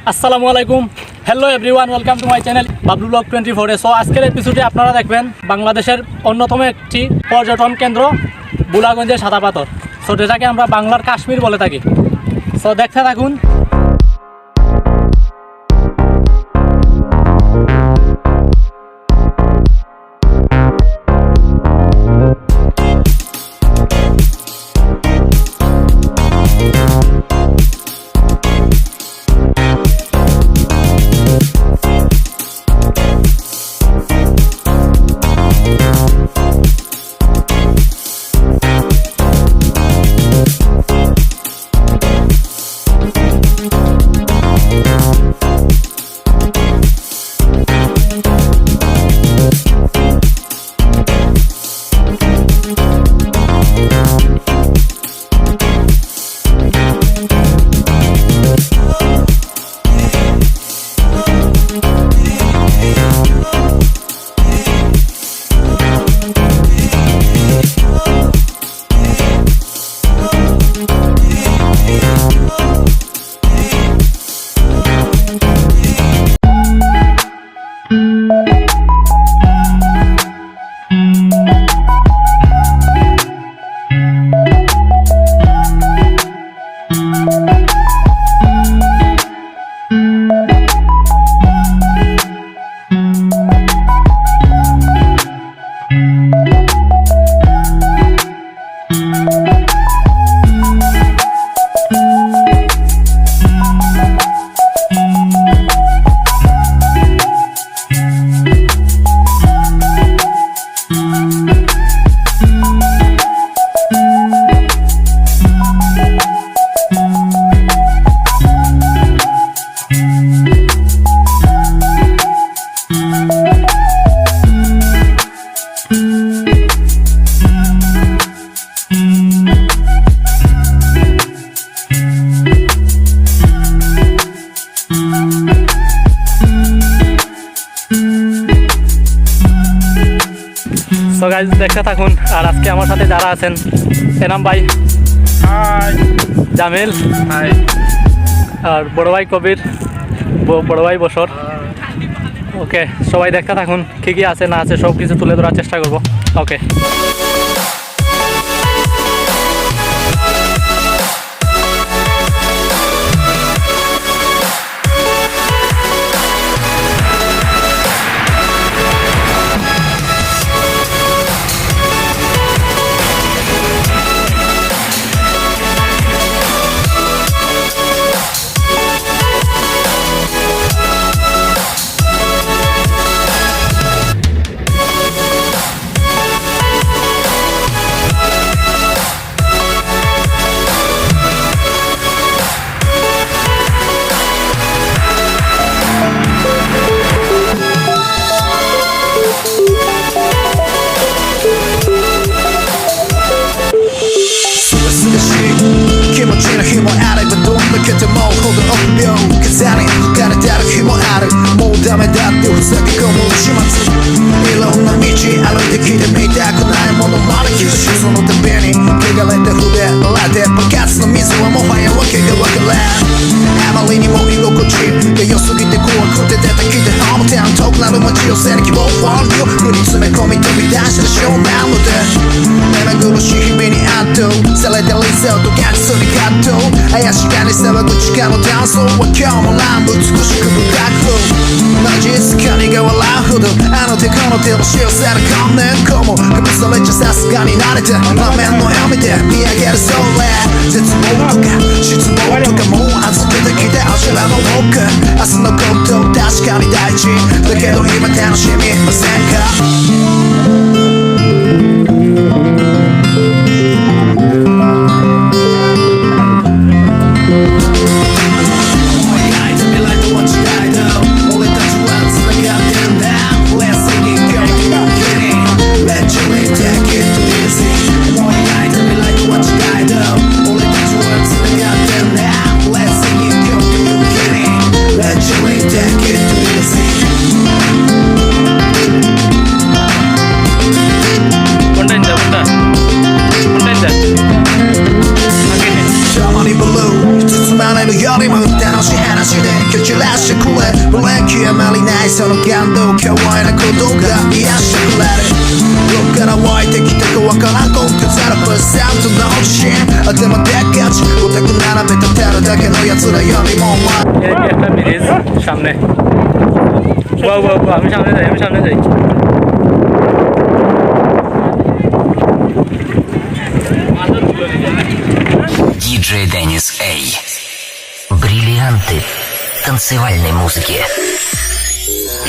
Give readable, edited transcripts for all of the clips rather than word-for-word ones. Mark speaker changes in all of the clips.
Speaker 1: Assalamualikum. Hello everyone, welcome to my channel Bablu Vlog 24 সো আজকের এপিসোডে আপনারা দেখবেন বাংলাদেশের অন্যতম একটি পর্যটন কেন্দ্র ভোলাগঞ্জের সাদা পাথর। সো যেটাকে আমরা বাংলার কাশ্মীর বলে থাকি। সো দেখতে থাকুন। গাইজ দেখতে থাকুন। আর আজকে আমার সাথে যারা আছেন এনাম ভাই, হাই, জামিল, হাই, আর বড় ভাই কবির, বড় ভাই বসর। ওকে, সবাই দেখতে থাকুন, কী কী আছে না আছে সব কিছু তুলে ধরার চেষ্টা করব। ওকে,
Speaker 2: しらしてくれブレーキあまりないその感動今日はな鼓動が癒してくれるどっから湧いてきたかわからんコンクザラプサウンドの自信頭でっかちオタク並べ立てるだけのやつらよりもお前
Speaker 1: একটা ব্রিজ সামনে আমি সামনে যাই
Speaker 3: Диджей Денис Эй. Бриллианты танцевальной музыки.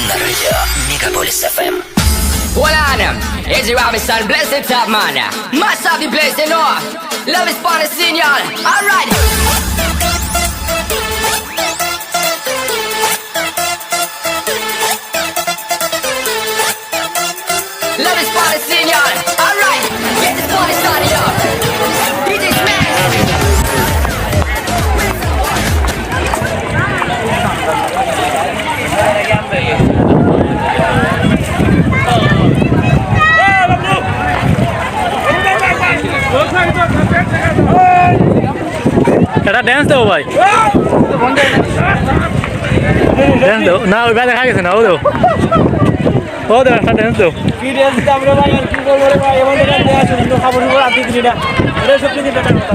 Speaker 3: На радио Мегаполис FM.
Speaker 4: Hold on, Eddie Robinson, bless it up, man. Must have the place, you know. Love is for the scene, y'all. Alright. Love is for the scene, y'all. Alright. Get this party started, y'all. DJ Smash.
Speaker 1: এটা ড্যান্স দেবো ভাই ড্যান্স দেবো না ওই ভাই দেখা গেছে না ও দেবো একটা ড্যান্স দেবো
Speaker 5: কি ড্যান্স দিতে আমরা ভাই আর কি করবো রে ভাই এমন একটা ড্যান্স কিন্তু খাবার উপর আতি দিলিটা এটা সব কিছু বেটার কথা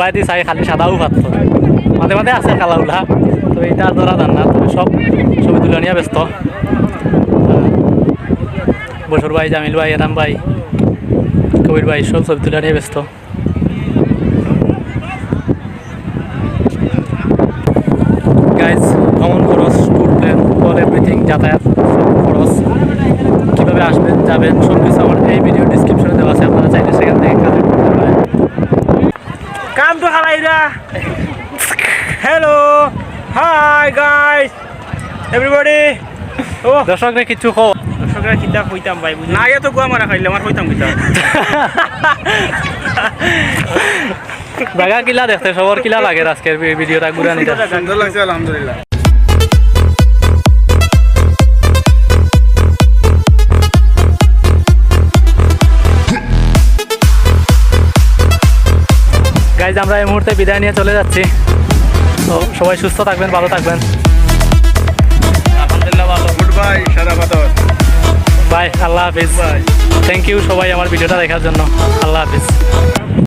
Speaker 1: বাইদি চাই খালি সাদাও পাথর মাঝে মাঝে আছে কালাউলা তো এটা ধরা যান না তবে সব ছবি তুলে নিয়ে ব্যস্ত বসর ভাই জামিল ভাই এরাম ভাই কবির ভাই সব ছবি তুলে নিয়ে ব্যস্ত গাইজ ভ্রমণ খরচ ট্যুর প্ল্যান অল এভরিথিং যাতায়াত খরচ কীভাবে আসবেন যাবেন সব কিছু আমার এই ভিডিও ডিসক্রিপশনে দেওয়া আছে আপনারা চাইলে সেখান থেকে কালেক্ট করতে পারেন
Speaker 5: কাম তো হালাইরা হ্যালো হাই গাইস এভরিবডি ও
Speaker 1: দর্শকরা কিছু কো
Speaker 5: দর্শকরা কিতা কইতাম ভাই বুঝি না আগে তো গোয়া মারা খাইলে আমার কইতাম কিতা
Speaker 1: জায়গা কিলা দেখতে সবার কিলা লাগে আজকের ভিডিওটা ঘুরে নিতে
Speaker 5: সুন্দর লাগছে আলহামদুলিল্লাহ
Speaker 1: গাইজ আমরা এই মুহূর্তে বিদায় নিয়ে চলে যাচ্ছি তো সবাই সুস্থ থাকবেন ভালো থাকবেন বাই, আল্লাহ হাফিজ। থ্যাংক ইউ সবাই আমার ভিডিওটা দেখার জন্য। আল্লাহ হাফিজ।